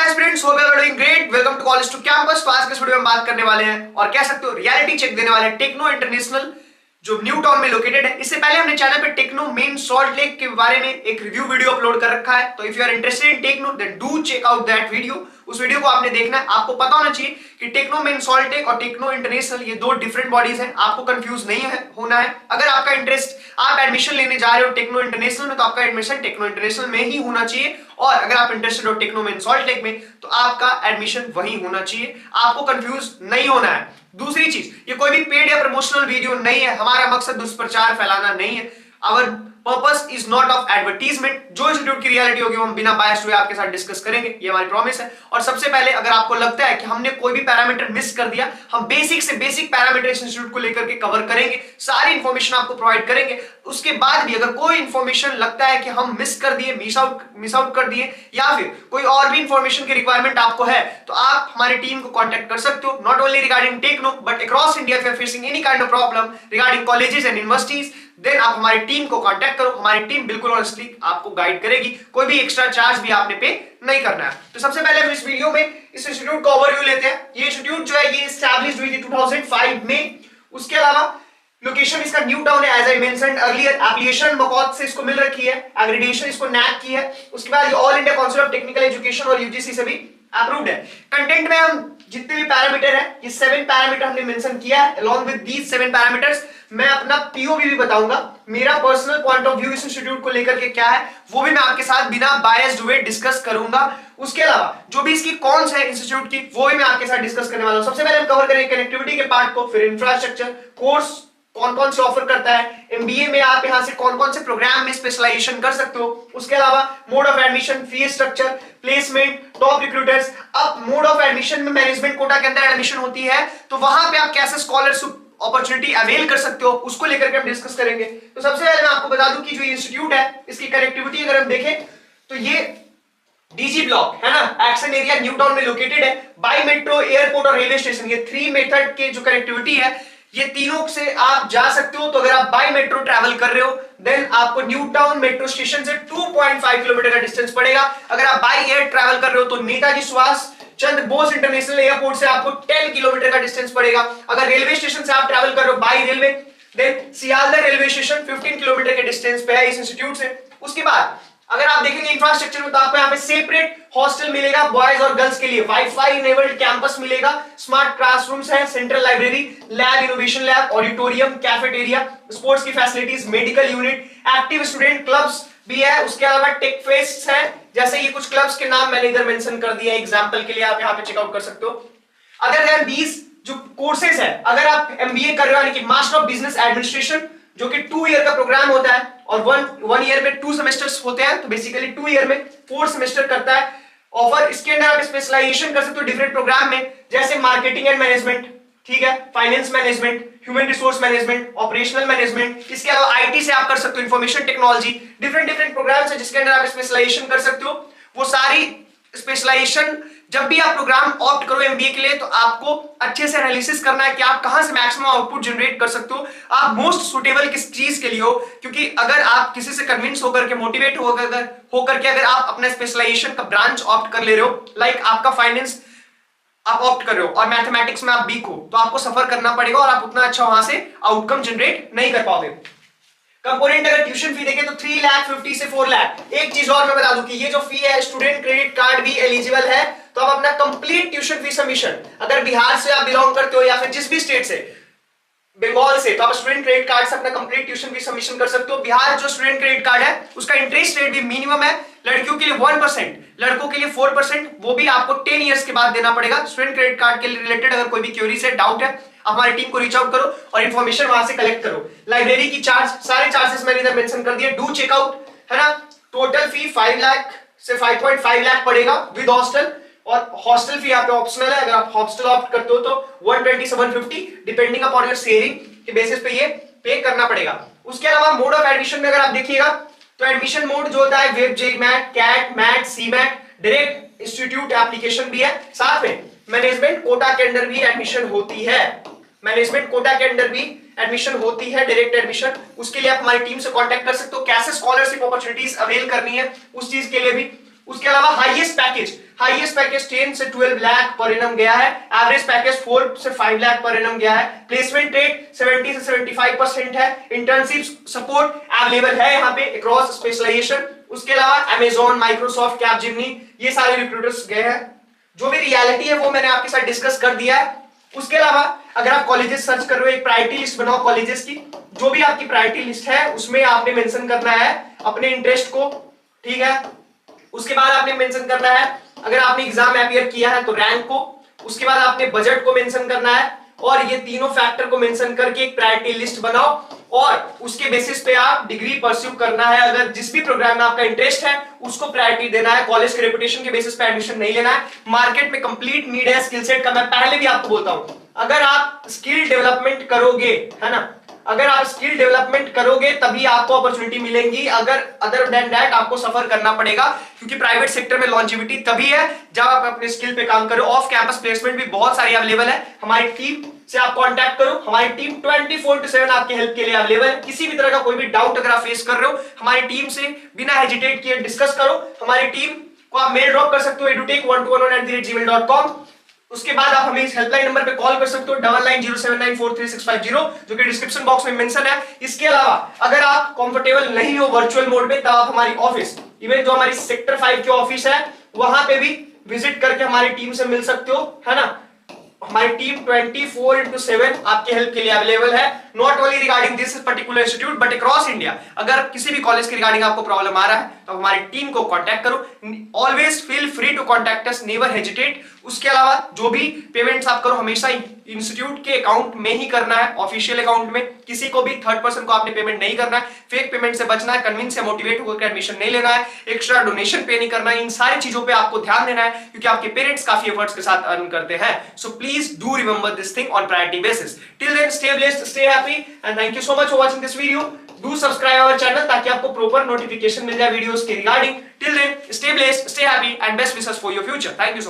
Aspirants, hope you are doing great. Welcome to college to campus. तो आज के इस वीडियो में बात करने वाले हैं और कह सकते हो रियलिटी चेक देने वाले हैं टेक्नो इंटरनेशनल जो न्यू टाउन में लोकेटेड है। इससे पहले हमने चैनल पे टेक्नो मेन सॉल्ट लेक के बारे में एक रिव्यू वीडियो अपलोड कर रखा है। तो if you are interested in Techno then do check out that video. उस वीडियो को आपने देखना है। आपको पता होना चाहिए कि टेक्नो मेन सॉल्ट लेक और टेक्नो इंटरनेशनल ये दो डिफरेंट बॉडीज हैं। आपको कंफ्यूज नहीं होना है। अगर आपका इंटरेस्ट, आप एडमिशन लेने जा रहे हो टेक्नो इंटरनेशनल में, तो आपका एडमिशन टेक्नो इंटरनेशनल में ही होना चाहिए। और अगर आप इंटरेस्टेड हो टेक्नो मेन सॉल्ट लेक में, तो आपका एडमिशन वही होना चाहिए। आपको कंफ्यूज नहीं होना है। दूसरी चीज, ये कोई भी पेड या प्रमोशनल वीडियो नहीं है। हमारा मकसद दुष्प्रचार फैलाना नहीं है। Our purpose is not of advertisement. जो इंस्टीट्यूट की रियलिटी होगी वो हम बिना बायस हुए आपके साथ डिस्कस करेंगे, ये हमारी प्रॉमिस है। और सबसे पहले, अगर आपको लगता है कि हमने कोई भी पैरामीटर मिस कर दिया, हम बेसिक से बेसिक पैरामीटर इस इंस्टीट्यूट को लेकर के कवर करेंगे, सारी इंफॉर्मेशन आपको प्रोवाइड करेंगे। उसके बाद भी अगर कोई इंफॉर्मेशन लगता है कि हम मिस कर दिए, मिस आउट कर दिए, या फिर कोई और भी इंफॉर्मेशन की रिक्वायरमेंट आपको है, तो आप हमारी टीम को कॉन्टेक्ट कर सकते हो। Not only regarding Techno but across India if you are facing any kind of problem regarding colleges and universities, then आप हमारी टीम को कांटेक्ट करो। हमारी टीम बिल्कुल ऑनेस्टली आपको गाइड करेगी। कोई भी एक्स्ट्रा चार्ज भी आपने पे नहीं करना है। तो सबसे पहले हम इस वीडियो में इस इंस्टीट्यूट का ओवरव्यू लेते हैं। ये इंस्टीट्यूट जो है ये एस्टैब्लिश्ड हुई थी 2005 में। उसके अलावा लोकेशन इसका न्यू टाउन है, as I mentioned earlier. Application मकौद से इसको मिल रखी है, एग्रीडेशन इसको नैक की है। उसके बाद ये all India council of technical education और यूजीसी से भी अप्रूव्ड है। कंटेंट में हम जितने भी पैरामीटर है, ये 7 पैरामीटर हमने मेंशन किया है। अलोंग विद दीस 7 पैरामीटर्स मैं अपना पीओवी भी बताऊंगा। मेरा पर्सनल पॉइंट ऑफ व्यू इस इंस्टीट्यूट को लेकर के क्या है, वो भी मैं आपके साथ बिना बायस्ड हुए डिस्कस करूंगा। उसके अलावा जो भी इसकी कॉन्स है इंस्टीट्यूट की, वो भी मैं आपके साथ डिस्कस करने वाला हूं। सबसे पहले हम कवर करेंगे कनेक्टिविटी के पार्ट को, फिर इंफ्रास्ट्रक्चर, कोर्स कौन कौन से ऑफर करता है, एमबीए में आप यहां से कौन कौन से प्रोग्राम में स्पेशलाइजेशन कर सकते हो। उसके अलावा mode of admission, fee structure, placement, top recruiters. अब मोड ऑफ एडमिशन में मैनेजमेंट कोटा के अंदर एडमिशन होती है, तो वहां पे आप कैसे स्कॉलरशिप अपॉर्चुनिटी अवेल कर सकते हो, उसको लेकर के हम डिस्कस करेंगे। तो सबसे पहले मैं आपको बता दूं कि जो इंस्टीट्यूट है, इसकी कनेक्टिविटी अगर हम देखें तो ये डीजी ब्लॉक है ना, एक्शन एरिया न्यू टाउन में लोकेटेड है। बाई मेट्रो, एयरपोर्ट और रेलवे स्टेशन, ये 3 मेथड के जो कनेक्टिविटी है, ये तीनों से आप जा सकते हो। तो अगर आप बाई मेट्रो ट्रैवल कर रहे हो, देन आपको न्यू टाउन मेट्रो स्टेशन से 2.5 किलोमीटर का डिस्टेंस पड़ेगा। अगर आप बाई एयर ट्रैवल कर रहे हो, तो नेताजी सुभाष चंद्र बोस इंटरनेशनल एयरपोर्ट से आपको 10 किलोमीटर का डिस्टेंस पड़ेगा। अगर रेलवे स्टेशन से आप ट्रैवल कर रहे हो by railway, then Sealdah railway station 15 kilometre के डिस्टेंस पे है इस इंस्टीट्यूट से। उसके बाद अगर आप देखेंगे इंफ्रास्ट्रक्चर में, तो आपको यहाँ पे सेपरेट हॉस्टल मिलेगा बॉयज और गर्ल्स के लिए, वाईफाई इनेबल्ड कैंपस मिलेगा, स्मार्ट क्लासरूम्स है, central library, lab, innovation lab, auditorium, cafeteria, sports की facilities, medical unit, active student clubs भी है। उसके अलावा टेक फेस्ट है, जैसे ये कुछ क्लब्स के नाम मैंने इधर मेंशन कर दिया एग्जांपल के लिए, आप यहाँ पे चेकआउट कर सकते हो। अदर देन दीस जो कोर्सेज है, अगर आप एमबीए कर रहे हो यानी कि मास्टर ऑफ बिजनेस एडमिनिस्ट्रेशन, जो कि 2 ईयर का प्रोग्राम होता है और 1 ईयर में 2 सेमेस्टर्स होते हैं, तो बेसिकली 2 ईयर में 4 सेमेस्टर करता है ऑफर। इसके अंदर आप स्पेशलाइजेशन कर सकते हो डिफरेंट प्रोग्राम में, जैसे मार्केटिंग एंड मैनेजमेंट, ठीक है, finance management, human resource management, operational management. इसके अलावा आईटी से आप कर सकते हो इंफॉर्मेशन टेक्नोलॉजी। डिफरेंट प्रोग्राम्स है जिसके अंदर आप स्पेशलाइजेशन कर सकते हो। वो सारी स्पेशलाइजेशन जब भी आप प्रोग्राम ऑप्ट करो एमबीए के लिए, तो आपको अच्छे से एनालिसिस करना है कि आप कहां से मैक्सिमम आउटपुट जनरेट कर सकते हो, आप मोस्ट सुटेबल किस चीज के लिए हो। क्योंकि अगर आप किसी से कन्विंस होकर के, मोटिवेट होकर के अगर आप अपना स्पेशलाइजेशन का ब्रांच ऑप्ट कर ले रहे हो, लाइक आपका फाइनेंस आप ऑप्ट कर रहे हो और मैथमेटिक्स में आप वीक हो, तो आपको सफर करना पड़ेगा और आप उतना अच्छा वहां से आउटकम जनरेट नहीं कर पाओगे। कंपोनेंट अगर ट्यूशन फी देखें तो 3,50,000 से 4 लाख। एक चीज और मैं बता दूं कि ये जो फी है, स्टूडेंट क्रेडिट कार्ड भी एलिजिबल है। तो आप अपना कंप्लीट ट्यूशन फी सबमिशन, अगर बिहार से आप बिलोंग करते हो या फिर जिस भी स्टेट से, बंगाल से, तो आप स्टूडेंट क्रेडिट कार्ड से अपना कंप्लीट ट्यूशन फी सबमिशन कर सकते हो। बिहार जो स्टूडेंट क्रेडिट कार्ड है, उसका इंटरेस्ट रेट भी मिनिमम है। लड़कियों के लिए 1%, लड़कों के लिए 4%, वो भी आपको 10 इयर्स के बाद देना पड़ेगा। स्टूडेंट क्रेडिट कार्ड के रिलेटेड अगर कोई भी क्वेरीज है, डाउट है, हमारी टीम को रीच आउट करो और इंफॉर्मेशन वहां से कलेक्ट करो। लाइब्रेरी की चार्ज, सारे चार्जेस मैंने इधर मेंशन कर दिए। डू चेकआउट, है ना। टोटल फी 5 लाख से 5.5 लाख पड़ेगा विद हॉस्टल, और हॉस्टल फी यहाँ पे ऑप्शनल है। अगर आप हॉस्टल ऑप्ट करते हो तो 120 से 150 डिपेंडिंग अपॉन योर शेयरिंग के बेसिस पे ये पे करना पड़ेगा। उसके अलावा मोड ऑफ एडमिशन में अगर आप देखिएगा तो एडमिशन मोड जो होता है web, JEE, CAT, MAT, CMAT, direct institute application भी है। साथ में मैनेजमेंट कोटा के अंदर भी एडमिशन होती है, मैनेजमेंट कोटा के अंदर भी एडमिशन होती है, डायरेक्ट एडमिशन। उसके लिए आप हमारी टीम से कांटेक्ट कर सकते हो। कैसे स्कॉलरशिप अपॉर्चुनिटीज अवेल करनी है, उस चीज के लिए भी उसके अलावा हाईएस्ट पैकेज 10 से 12 लाख पर एनम गया है, एवरेज पैकेज 4 से 5 लाख पर एनम गया है, प्लेसमेंट रेट 70 से 75% है, इंटर्नशिप सपोर्ट अवेलेबल है यहाँ पे अक्रॉस स्पेशलाइजेशन। उसके अलावा अमेजॉन, माइक्रोसॉफ्ट, कैपजेमिनी, ये सारे रिक्रूटर्स गए हैं। जो भी रियलिटी है वो मैंने आपके साथ डिस्कस कर दिया है। उसके अलावा अगर आप कॉलेजेस सर्च कर रहे हो, एक प्रायोरिटी लिस्ट बनाओ कॉलेजेस की। जो भी आपकी प्रायोरिटी लिस्ट है उसमें आपने मेंशन करना है अपने इंटरेस्ट को, ठीक है। उसके बाद आपने मेंशन करना है अगर आपने एग्जाम अपीयर किया है तो रैंक को, उसके बाद आपने बजट को मेंशन करना है, और ये तीनों फैक्टर को मेंशन करके एक प्रायोरिटी लिस्ट बनाओ और उसके बेसिस पे आप डिग्री परस्यू करना है। अगर जिस भी प्रोग्राम में आपका इंटरेस्ट है उसको प्रायोरिटी देना है, कॉलेज के रेपुटेशन के बेसिस पे एडमिशन नहीं लेना है। मार्केट में कंप्लीट नीड है स्किल सेट का, मैं पहले भी आपको बोलता हूं, अगर आप स्किल डेवलपमेंट करोगे, है ना, अगर आप स्किल डेवलपमेंट करोगे तभी आपको अपॉर्चुनिटी मिलेंगी, अगर अदर देन दैट आपको सफर करना पड़ेगा, क्योंकि प्राइवेट सेक्टर में लॉन्जिविटी तभी है जब आप अपने स्किल पे काम करो। ऑफ कैंपस प्लेसमेंट भी बहुत सारी अवेलेबल है, हमारी टीम से आप कांटेक्ट करो, हमारी टीम 24/7 आपके हेल्प के लिए अवेलेबल है। किसी भी तरह का कोई भी डाउट अगर आप फेस कर रहे हो, हमारी टीम से बिना हेजिटेट किए डिस्कस करो। हमारी टीम को आप मेल ड्रॉप कर सकते हो edutech121@gmail.com। उसके बाद आप हमें इस हेल्पलाइन नंबर पे कॉल कर सकते हो 9907943650, जो कि डिस्क्रिप्शन बॉक्स में मेंशन है। इसके अलावा अगर आप कंफर्टेबल नहीं हो वर्चुअल मोड में, तब आप हमारी ऑफिस, इवन जो हमारी सेक्टर 5 की ऑफिस है वहां पे भी विजिट करके हमारी टीम से मिल सकते हो, है ना। हमारी टीम 24/7 आपके हेल्प के लिए अवेलेबल है, not only regarding this particular institute but across India. अगर किसी भी कॉलेज के रिगार्डिंग आपको प्रॉब्लम आ रहा है तो हमारी टीम को कांटेक्ट करो, always feel free to contact us, never hesitate. उसके अलावा जो भी पेमेंट्स आप करो हमेशा इंस्टीट्यूट के अकाउंट में ही करना है, ऑफिशियल अकाउंट में, किसी को भी थर्ड पर्सन को आपने पेमेंट नहीं करना है, फेक पेमेंट से बचना है, कन्विंस से मोटिवेट होकर एडमिशन नहीं लेना है, एक्स्ट्रा डोनेशन पे नहीं करना है। इन सारी चीजों पे आपको ध्यान देना है क्योंकि आपके पेरेंट्स काफी एफर्ट्स के साथ अर्न करते हैं। So please do remember this thing on priority basis. Till then stay blessed, stay happy and thank you so much for watching this video. Do subscribe our channel ताकि आपको proper notification मिल जाए videos के regarding. Till then stay blessed, stay happy and best wishes for your future. Thank you so much.